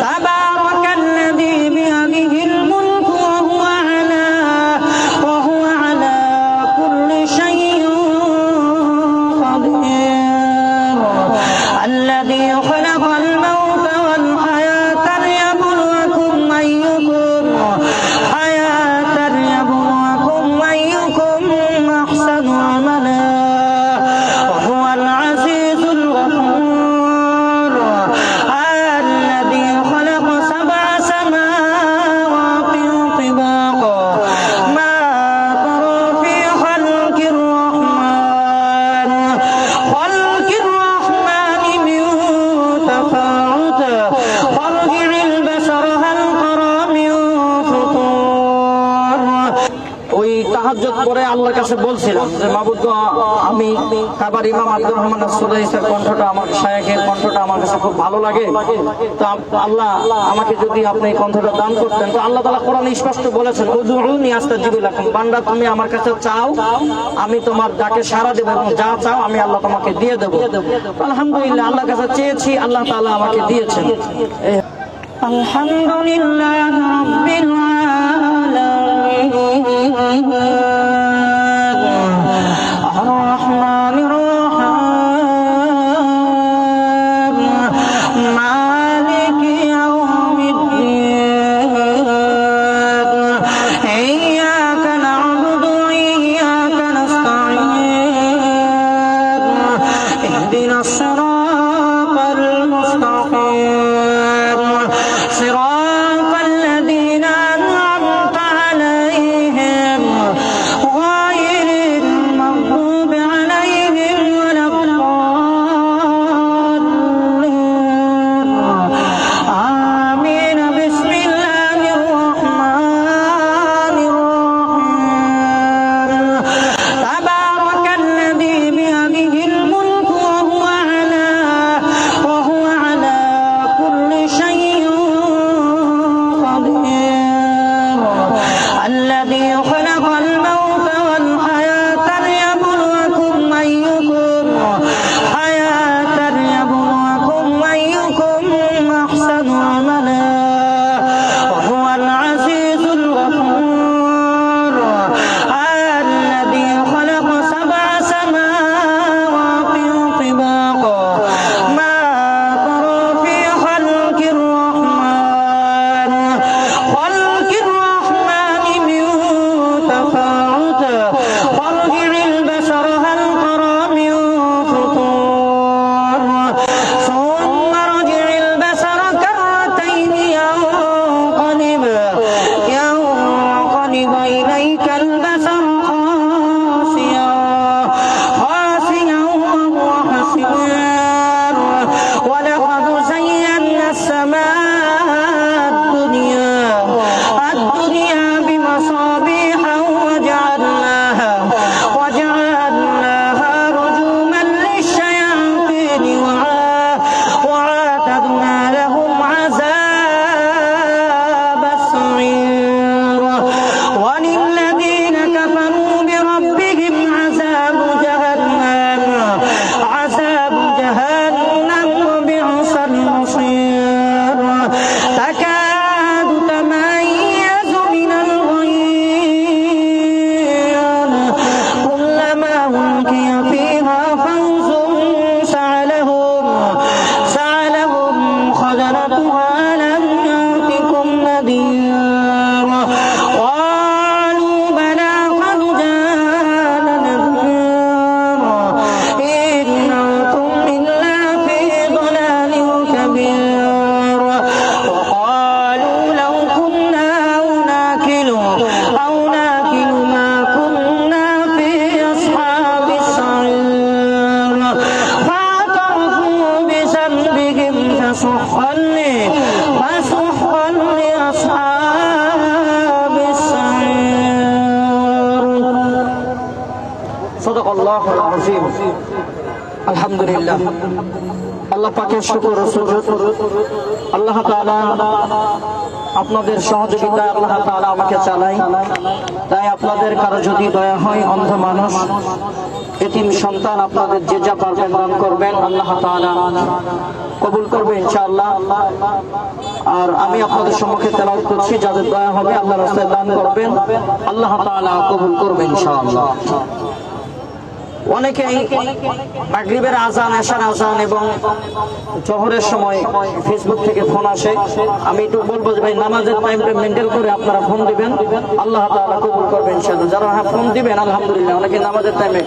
তাবারাকাল্লাযী বিয়াদিহিল মুলকু ওয়া হুয়া আলা কুল্লি শাইইন কাদির আল্লাযী খালাকাল মাউতা ওয়াল হায়াতা লিয়াবলুয়াকুম আইয়ুকুম আহসানু আমালা ওয়া হুয়াল আজিজুল গফুর আল্লাযী খালাকা সাবআ সামাওয়াতিন তিবাকা মা তারা ফি খালকির রাহমানি মিন তাফাউত ফারজি'ল বাসারা হাল তারা মিন ফুতুর। ওই তাহাজ্জুদ পরে আল্লাহর কাছে বলছিলাম যে মাবুদ গো, আমি কাবার ইমাম আব্দুর রহমান সুলাইসের কণ্ঠটা, আমার শায়েখের কণ্ঠটা আমার কাছে খুব ভালো লাগে। তো আল্লাহ আমাকে যদি আপনি এই কণ্ঠটা দান করতেন, তো আল্লাহ তাআলা কোরআনে স্পষ্ট বলেছেন উদউনি আস্তাজিব লাকুম, বান্দা তুমি আমার কাছে চাও, আমি তোমার ডাকে সাড়া দেব, এবং যা চাও আমি আল্লাহ তোমাকে দিয়ে দেব। আলহামদুলিল্লাহ, আল্লাহর কাছে চেয়েছি, আল্লাহ তাআলা আমাকে দিয়েছেন। আলহামদুলিল্লাহ রাব্বিল আলামিন আর-রাহমানির রাহিম মালিকি ইয়াউমিদ্দিন ইয়্যাকা না'বুদু ওয়া ইয়্যাকা নাস্তাঈন ইহদিনাস সিরাতাল মুস্তাকিম সিরাতাল লাযীনা আন'আমতা আলাইহিম গায়রিল মাগদুবি আলাইহিম ওয়ালাদ-দাল্লিন আমিন। বিসমিল্লাহির রাহমানির রাহিম তাবারাকাল্লাযী বিয়াদিহিল মুলকু ওয়া হুয়া আলা কুল্লি শাইইন কাদির আল্লাযী খালাকাল মাউতা ওয়াল হায়াতা লিয়াবলুয়াকুম আইয়ুকুম আহসানু আমালা ওয়া হুয়াল আজিজুল গফুর আল্লাযী খালাকা সাবআ সামাওয়াতিন তিবাকা মা তারা ফি খালকির রাহমানি মিন তাফাউত ফারজি'ল বাসারা হাল তারা মিন ফুতুর সুম্মা রাজি'ল বাসারা কাররাতাইনি ইয়ানqalib ইলাইকাল বাসারু খাসিয়ান ওয়া হুwa হাসীর ওয়া লাকাদ যায়্যানা আস-সামাa'আ الدنيا بمصابيح وجعلناها رجوما للشياطين وأعتدنا لهم عذاب السعير وللذين كفروا بربهم عذاب جهنم وبئس المصير تكاد تميز من الغيظ كلما ألقي فيها فوز سألهم خزنتها ألم يأتكم نذير قالوا بلى قد جاءنا نذير إن أنتم إلا في ضلال كبير وقالوا لو كنا ناكل ما كنا في أصحاب السعير فاعترفوا بذنبهم فسحقا لأصحاب السعير صدق الله العظيم আলহামদুলিল্লাহ। আল্লাহ পাকের শুকর আল্লাহ তাআলা আপনাদের সহযোগিতায় আল্লাহ তাআলা আমাকে চালায়। তাই আপনাদের কারো যদি দয়া হয়, অন্ধ মানুষ, এতিম সন্তান, আপনাদের যে যা পারবেন দান করবেন, আল্লাহ তাআলা কবুল করবে ইনশাআল্লাহ। আর আমি আপনাদের সম্মুখে তেলাওয়াত করছি, যাদের দয়া হবে আল্লাহ রাস্তায় দান করবেন, আল্লাহ তাআলা কবুল করবেন ইনশাআল্লাহ। অনেকেই মাগরিবের আজান, এশার আজান এবং জোহরের সময় ফেসবুক থেকে ফোন আসে। আমি একটু বলবো যে ভাই নামাজের টাইমটা মেনটেন করে আপনারা ফোন দিবেন, আল্লাহ তাআলা কবুল করবেন ইনশাআল্লাহ। যারা ফোন দিবেন আলহামদুলিল্লাহ। অনেকে নামাজের টাইমে,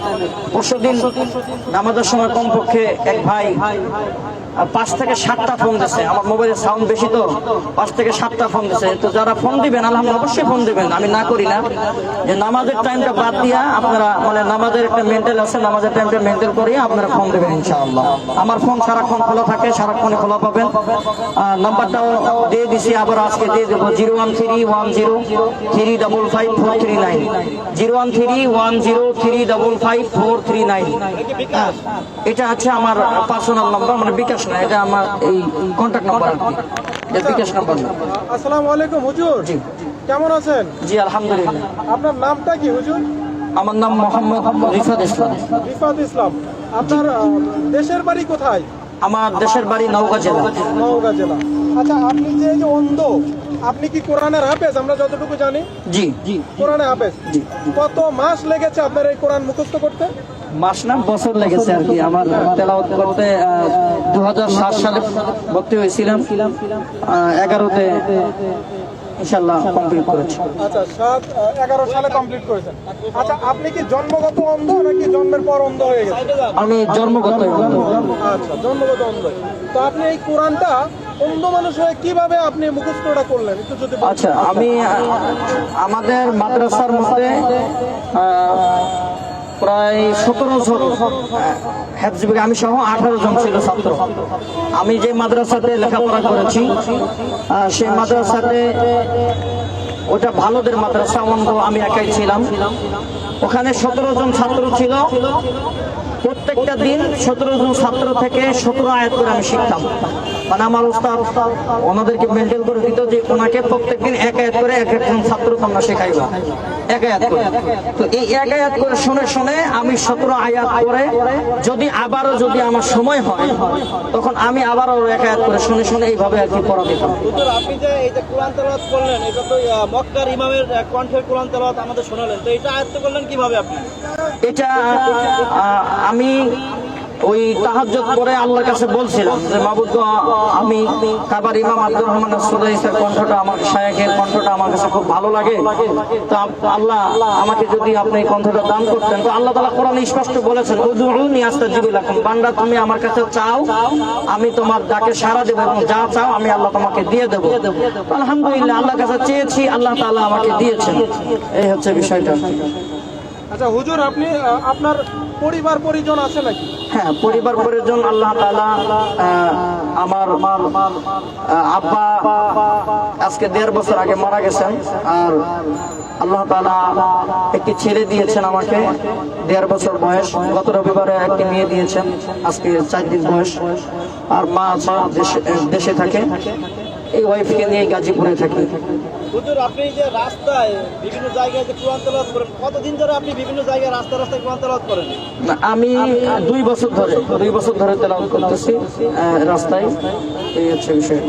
পরশুদিন নামাজের সময় কমপক্ষে এক ভাই 5 থেকে 7টা ফোন দিচ্ছে। আমার মোবাইলের সাউন্ড বেশি, তো 5 থেকে 7টা ফোন দিচ্ছে। তো যারা ফোন দিবেন আলহামদুলিল্লাহ অবশ্যই ফোন দিবেন, আমি না করি না, যে নামাজের টাইমটা বাদ দিয়া আপনারা মানে নামাজের একটা মেন্টাল আছে, নামাজের টাইমটা মেনটেন করে আপনারা ফোন দেবেন ইনশাআল্লাহ। আমার ফোন সারাক্ষণ খোলা থাকে, সারাক্ষণে খোলা পাবেন। নাম্বারটাও দিয়ে দিছি, আবার আজকে দিয়ে দেবো 01310355439, 01310355439। এটা হচ্ছে আমার পার্সোনাল নাম্বার, মানে বিকাশ না, এটা আমার এই কন্ট্যাক্ট নাম্বার আর কি, এটা বিকাশ নাম্বার না। আসসালামু আলাইকুম হুজুর, জি কেমন আছেন? জি আলহামদুলিল্লাহ। আপনার নামটা কি হুজুর? আমার নাম মোহাম্মদ রিফাত ইসলাম। রিফাত ইসলাম। আপনার দেশের বাড়ি কোথায়? আমার দেশের বাড়ি নওগাঁ জেলা। নওগাঁ জেলা। আচ্ছা, আপনি যে এই যে অন্ধ, আপনি কি কোরআনের হাফেজ? আমরা যতটুকু জানি জি জি কোরআনের হাফেজ। কত মাস লেগেছে আপনার এই কোরআন মুখস্থ করতে? মাস না বছর লেগেছে আর কি। আমার তেলাওয়াত করতে 2007 সালে ভর্তি হয়েছিলাম, 11তে ইনশাআল্লাহ কমপ্লিট করেছি। আচ্ছা, 11 সালে কমপ্লিট করেছেন। আচ্ছা, আপনি কি জন্মগত অন্ধ নাকি জন্মের পর অন্ধ হয়ে গেছেন? আমি জন্মগত অন্ধ। আচ্ছা, জন্মগত অন্ধ। তো আপনি এই কোরআনটা অন্ধ মানুষ হয়ে কিভাবে আপনি মুখস্থটা করলেন একটু যদি বলতেন? আচ্ছা, আমি আমাদের মাদ্রাসার মধ্যে প্রায় 17 জন হেফজিবিকে, আমি সহ 18 জন ছিল ছাত্র। আমি যে মাদ্রাসাতে লেখাপড়া করেছি সেই মাদ্রাসাতে, ওটা ভালোদের মাদ্রাসা, অন্ধ আমি একাই ছিলাম। ওখানে 17 জন ছাত্র ছিল। প্রত্যেকটা দিন 17 জন ছাত্র থেকে 17 আয়াত করে আমি শিখতাম। মানে আমার উস্তাদ ওনাদেরকে মেনটেন করে দিত যে ওনাকে প্রত্যেকদিন এক আয়াত করে এক একজন ছাত্র তোমরা শেখাইবা, এক আয়াত করে। তো এই এক আয়াত করে শুনে শুনে আমি 17 আয়াত করে, যদি আবারও যদি আমার সময় হয় তখন আমি আবারও এক আয়াত করে শুনে শুনে এইভাবে আর কি পড়া দিতাম। হুজুর, আপনি যে এই যে কোরআন তেলাওয়াত করলেন, এটা তো মক্কার ইমামের কণ্ঠের কোরআন তেলাওয়াত আমাদের শোনালেন, তো এটা আয়ত্ত করলেন কিভাবে আপনি? এটা আমি ওই তাহাজ্জুদ করে আল্লাহর কাছে বলছিলাম যে মাবুদ গো, আমি কাবার ইমাম আব্দুর রহমান সুলাইসের কণ্ঠটা, আমার শায়েখের কণ্ঠটা আমার কাছে খুব ভালো লাগে। তো আল্লাহ আমাকে যদি আপনি এই কণ্ঠটা দান করতেন, তো আল্লাহ তাআলা কোরআনে স্পষ্ট বলেছেন উদউনি আস্তাজিব লাকুম, বান্দা তুমি আমার কাছে চাও, আমি তোমার ডাকে সাড়া দেব, এবং যা চাও আমি আল্লাহ তোমাকে দিয়ে দেব। আলহামদুলিল্লাহ, আল্লাহর কাছে চেয়েছি, আল্লাহ তাআলা আমাকে দিয়েছেন। এই হচ্ছে বিষয়টা। আচ্ছা হুজুর, আপনি আপনার পরিবার পরিজন আছে নাকি? হ্যাঁ, পরিবার পরিজন আল্লাহ তাআলা, আমার আব্বা আজকে 1.5 বছর আগে মারা গেছেন। আর আল্লাহ তাআলা একটি ছেলে দিয়েছেন আমাকে, 1.5 বছর বয়স। গত রবিবারে একটি মেয়ে দিয়েছেন, আজকে 4 দিন বয়স। আর মা দেশে থাকে, এই ওয়াইফকে নিয়ে গাজীপুরে থাকি। হুজুর, আপনি যে রাস্তায় বিভিন্ন জায়গায় যে কোরআন তেলাওয়াত করেন, কতদিন ধরে আপনি বিভিন্ন জায়গায় রাস্তায় রাস্তায় কোরআন তেলাওয়াত করেন? আমি 2 বছর ধরে তেলাওয়াত করতেছি রাস্তায়। এই হচ্ছে বিষয়।